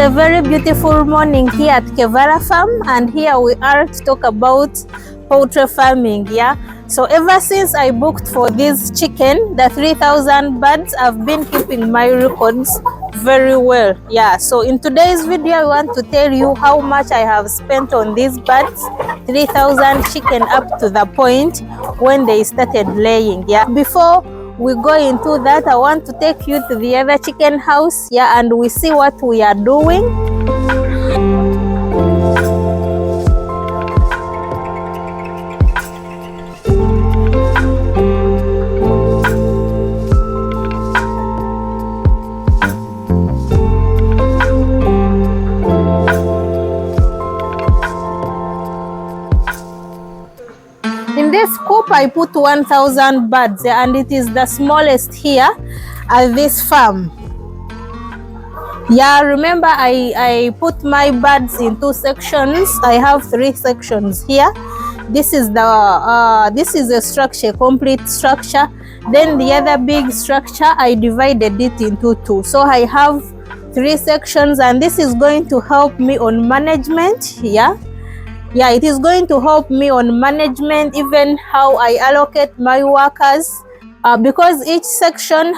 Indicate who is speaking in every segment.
Speaker 1: a very beautiful morning here at Kevara Farm, and here we are to talk about poultry farming. So ever since I booked for this chicken, the 3000 birds, I've been keeping my records very well. So in today's video I want to tell you how much I have spent on these birds, 3000 chicken, up to the point when they started laying. Before we go into that, I want to take you to the other chicken house, and we see what we are doing. In this coop I put 1000 birds, and it is the smallest here at this farm. Remember I put my birds in two sections. I have 3 sections here. This is a structure, complete structure. Then the other big structure, I divided it into 2. So I have 3 sections, and this is going to help me on management. It is going to help me on management, even how I allocate my workers, because each section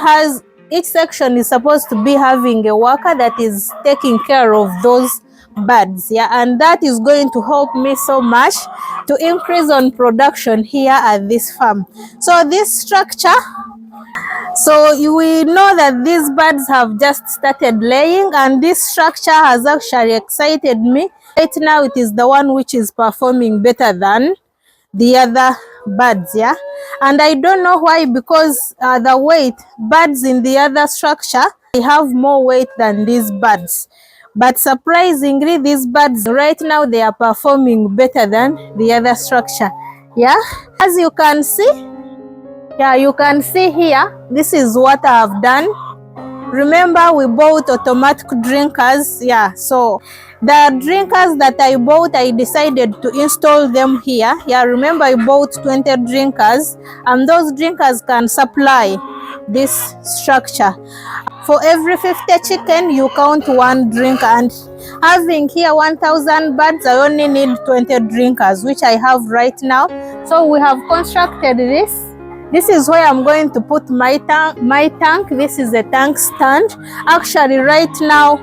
Speaker 1: is supposed to be having a worker that is taking care of those birds, and that is going to help me so much to increase on production here at this farm. So this structure, we know that these birds have just started laying, and this structure has actually excited me. Right now it is the one which is performing better than the other birds, and I don't know why, because the weight, birds in the other structure, they have more weight than these birds, but surprisingly these birds right now, they are performing better than the other structure. As you can see, you can see here, this is what I have done. Remember, we bought automatic drinkers. So the drinkers that I bought, I decided to install them here. Remember, I bought 20 drinkers, and those drinkers can supply this structure. For every 50 chicken, you count 1 drinker, and having here 1000 birds, I only need 20 drinkers, which I have right now. So we have constructed this. This is where I'm going to put my tank. This is a tank stand. Actually, right now,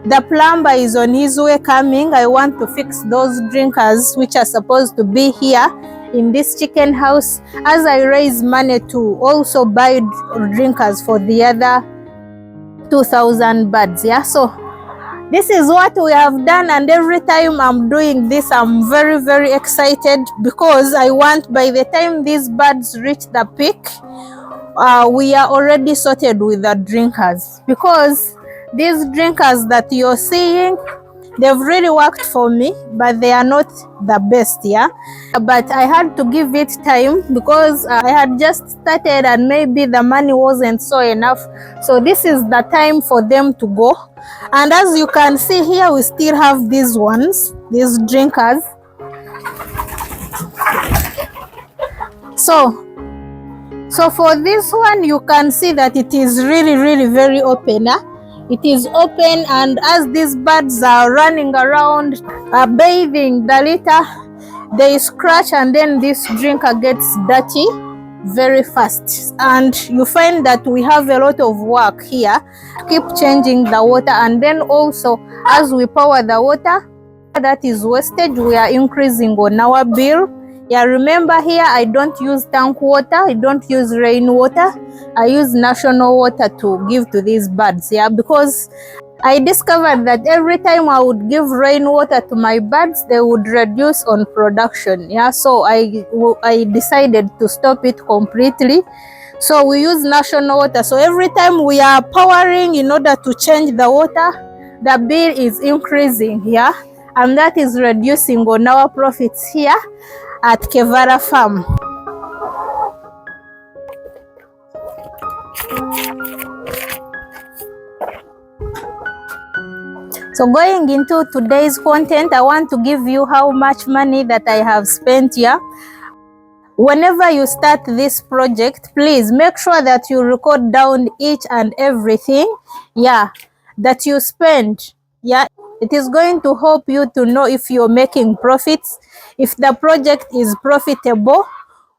Speaker 1: the plumber is on his way coming. I want to fix those drinkers which are supposed to be here in this chicken house, as I raise money to also buy drinkers for the other 2000 birds. So this is what we have done, and every time I'm doing this, I'm very, very excited, because I want, by the time these birds reach the peak, we are already sorted with the drinkers, because these drinkers that you're seeing, they've really worked for me, but they are not the best. But I had to give it time, because I had just started and maybe the money wasn't so enough. So this is the time for them to go. And as you can see here, we still have these ones, these drinkers. So for this one, you can see that it is really, really very open. It is open, and as these birds are running around, bathing the litter, they scratch, and then this drinker gets dirty very fast. And you find that we have a lot of work here. Keep changing the water, and then also as we power the water that is wastage, we are increasing on our bill. Remember, here I don't use tank water, I don't use rainwater, I use national water to give to these birds. Because I discovered that every time I would give rainwater to my birds, they would reduce on production. So I decided to stop it completely. So we use national water. So every time we are powering in order to change the water, the bill is increasing, and that is reducing on our profits here at Kevara Farm. So going into today's content, I want to give you how much money that I have spent here. Whenever you start this project, please make sure that you record down each and everything that you spend. Yeah, it is going to help you to know if you're making profits, if the project is profitable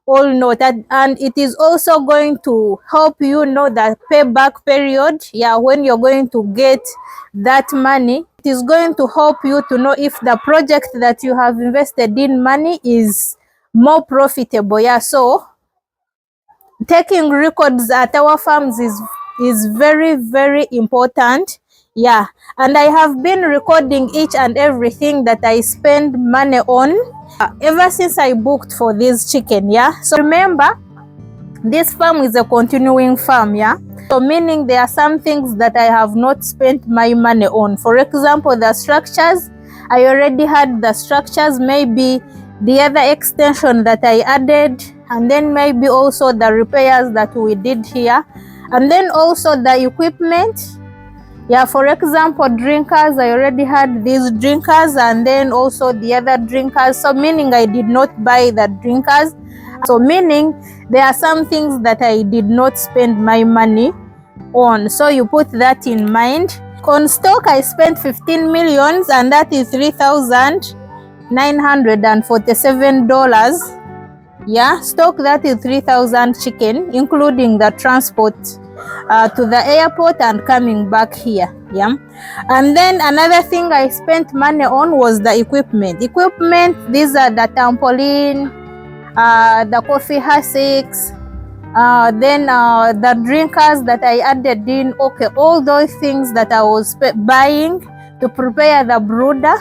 Speaker 1: or not. And it is also going to help you know the payback period. Yeah, when you're going to get that money. It is going to help you to know if the project that you have invested in money is more profitable. Yeah, so taking records at our farms is very, very important. Yeah, and I have been recording each and everything that I spend money on ever since I booked for this chicken. Yeah, so remember, this farm is a continuing farm. Yeah, so meaning there are some things that I have not spent my money on. For example, the structures, I already had the structures, maybe the other extension that I added, and then maybe also the repairs that we did here, and then also the equipment. Yeah, for example, drinkers, I already had these drinkers, and then also the other drinkers. So meaning I did not buy the drinkers. So meaning there are some things that I did not spend my money on. So you put that in mind. On stock, I spent 15 millions, and that is $3,947. Yeah, stock, that is 3,000 chicken, including the transport to the airport and coming back here. Yeah, and then another thing I spent money on was the equipment. These are the trampoline, the coffee hussicks, then the drinkers that I added in. Okay, all those things that I was buying to prepare the brooder.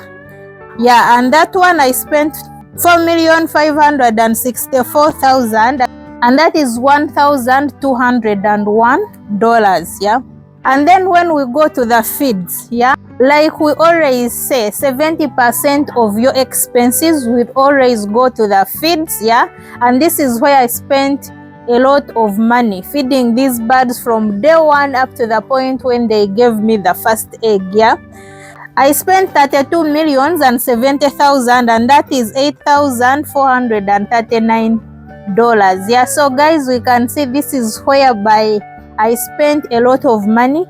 Speaker 1: Yeah, and that one I spent $4,564,000, and that is $1,201. Yeah, and then when we go to the feeds, yeah, like we always say, 70% of your expenses will always go to the feeds. Yeah, and this is where I spent a lot of money feeding these birds from day one up to the point when they gave me the first egg. Yeah, I spent $32,070,000, and that is $8,439. Yeah, so guys, we can see this is whereby I spent a lot of money.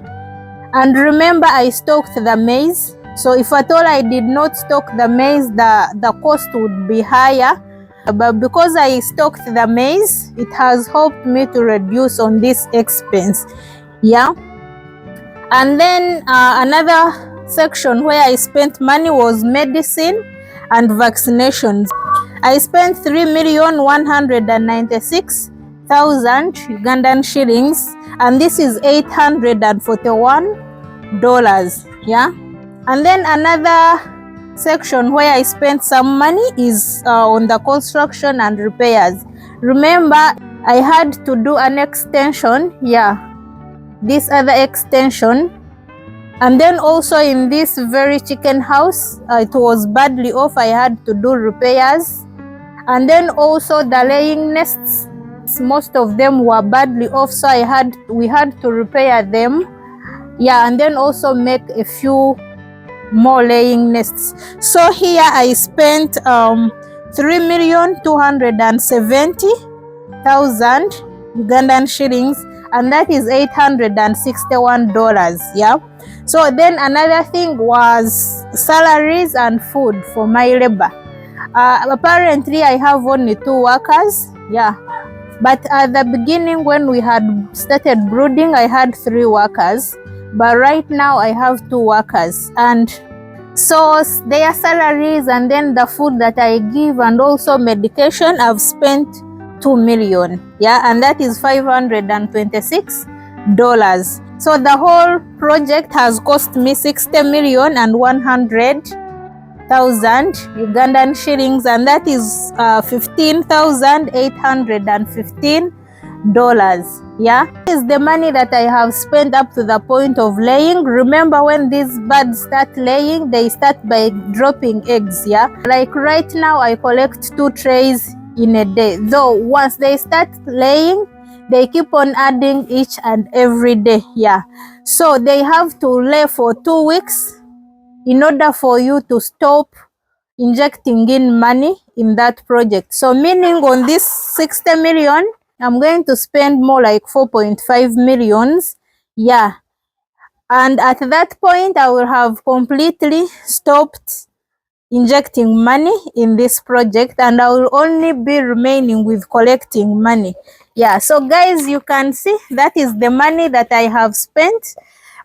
Speaker 1: And remember, I stocked the maize. So if at all I did not stock the maize, the cost would be higher. But because I stocked the maize, it has helped me to reduce on this expense. Yeah. And then another section where I spent money was medicine and vaccinations. I spent 3,196,000 Ugandan shillings, and this is $841. Yeah, and then another section where I spent some money is on the construction and repairs. Remember, I had to do an extension. Yeah, this other extension, and then also in this very chicken house, it was badly off. I had to do repairs, and then also the laying nests, most of them were badly off, so we had to repair them. Yeah, and then also make a few more laying nests. So here I spent 3,270,000 Ugandan shillings, and that is $861. Yeah, so then another thing was salaries and food for my labor. Apparently I have only 2 workers. Yeah, but at the beginning when we had started brooding, I had 3 workers, but right now I have 2 workers. And so their salaries and then the food that I give and also medication, I've spent 2 million. Yeah, and that is $526. So the whole project has cost me 60,100,000 Ugandan shillings, and that is $15,815. Yeah, this is the money that I have spent up to the point of laying. Remember, when these birds start laying, they start by dropping eggs. Yeah, like right now I collect 2 trays in a day, though once they start laying, they keep on adding each and every day. Yeah, so they have to lay for 2 weeks in order for you to stop injecting in money in that project. So meaning on this 60 million, I'm going to spend more like 4.5 millions. Yeah, And at that point, I will have completely stopped injecting money in this project, and I will only be remaining with collecting money. Yeah, so guys, you can see that is the money that I have spent.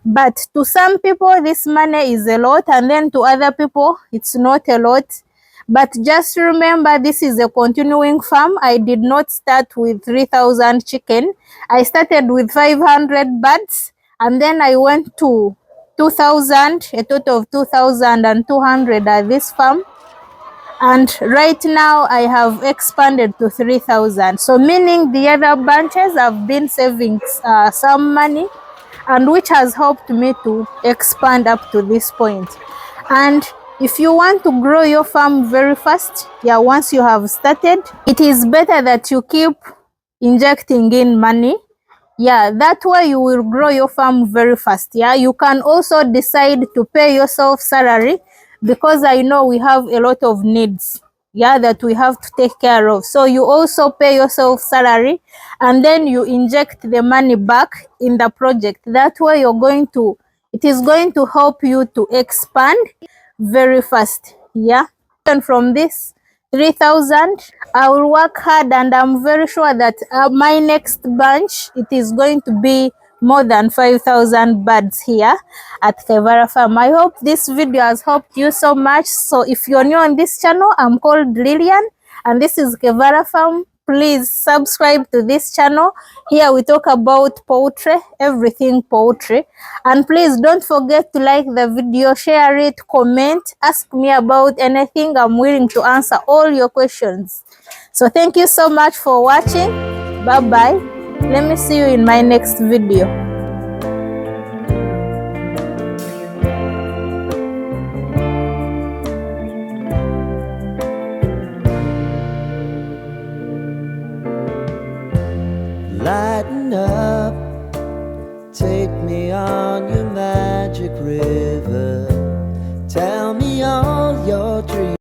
Speaker 1: But to some people, this money is a lot, and then to other people, it's not a lot. But just remember, this is a continuing farm. I did not start with 3,000 chicken. I started with 500 birds, and then I went to 2,000, a total of 2,200 at this farm. And right now I have expanded to 3,000. So meaning the other branches have been saving some money, and which has helped me to expand up to this point. And if you want to grow your farm very fast, yeah, once you have started, it is better that you keep injecting in money. Yeah, that way you will grow your farm very fast. Yeah, you can also decide to pay yourself salary, because I know we have a lot of needs, yeah, that we have to take care of. So you also pay yourself salary, and then you inject the money back in the project. That way it is going to help you to expand very fast. Yeah, and from this 3,000, I will work hard, and I'm very sure that my next bunch, it is going to be more than 5,000 birds here at Kevara Farm. I hope this video has helped you so much. So if you're new on this channel, I'm called Lillian, and this is Kevara Farm. Please subscribe to this channel. Here we talk about poultry, everything poultry. And please don't forget to like the video, share it, comment, ask me about anything. I'm willing to answer all your questions. So thank you so much for watching. Bye bye. Let me see you in my next video.
Speaker 2: Lighten up.